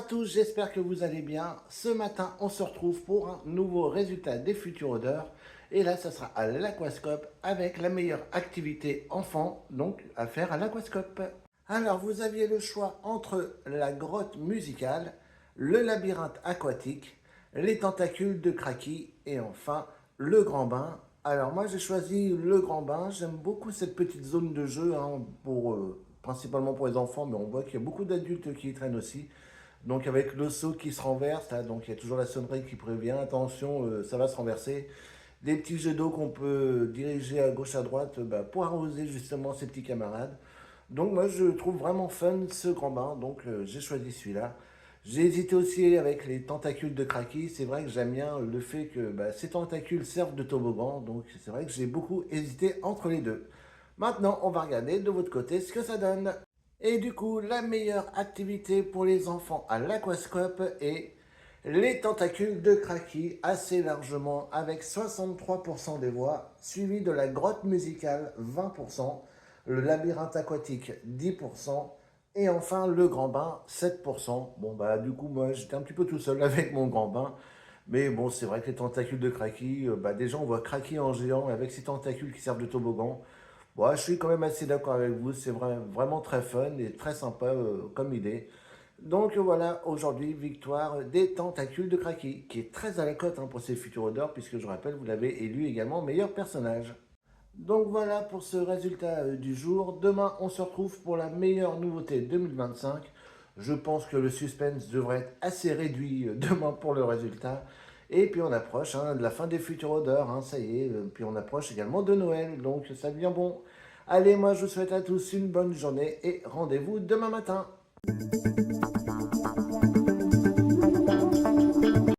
à tous, j'espère que vous allez bien. Ce matin, on se retrouve pour un nouveau résultat des futures odeurs. Et là, ça sera à l'aquascope avec la meilleure activité enfant, donc à faire à l'aquascope. Alors, vous aviez le choix entre la grotte musicale, le labyrinthe aquatique, les tentacules de Kraki et enfin le grand bain. Alors moi j'ai choisi le grand bain, j'aime beaucoup cette petite zone de jeu principalement pour les enfants, mais on voit qu'il y a beaucoup d'adultes qui y traînent aussi. Donc avec le seau qui se renverse, là, donc il y a toujours la sonnerie qui prévient, attention, ça va se renverser. Des petits jets d'eau qu'on peut diriger à gauche à droite pour arroser justement ses petits camarades. Donc moi je trouve vraiment fun ce grand bain, donc j'ai choisi celui-là. J'ai hésité aussi avec les tentacules de Kraki, c'est vrai que j'aime bien le fait que ces tentacules servent de toboggan, donc c'est vrai que j'ai beaucoup hésité entre les deux. Maintenant on va regarder de votre côté ce que ça donne. Et du coup, la meilleure activité pour les enfants à l'aquascope est les tentacules de Kraki, assez largement avec 63% des voix, suivi de la grotte musicale 20%, le labyrinthe aquatique 10%, et enfin le grand bain 7%. Bon du coup moi j'étais un petit peu tout seul avec mon grand bain, mais bon c'est vrai que les tentacules de Kraki, déjà on voit Kraki en géant avec ses tentacules qui servent de toboggan. Bon, je suis quand même assez d'accord avec vous, c'est vraiment très fun et très sympa comme idée. Donc voilà, aujourd'hui, victoire des tentacules de Kraki, qui est très à la cote pour ses futurs odeurs, puisque je rappelle, vous l'avez élu également meilleur personnage. Donc voilà pour ce résultat du jour. Demain, on se retrouve pour la meilleure nouveauté 2025. Je pense que le suspense devrait être assez réduit demain pour le résultat. Et puis on approche de la fin des futurs odeurs, ça y est. Puis on approche également de Noël, donc ça devient bon. Allez, moi je vous souhaite à tous une bonne journée et rendez-vous demain matin.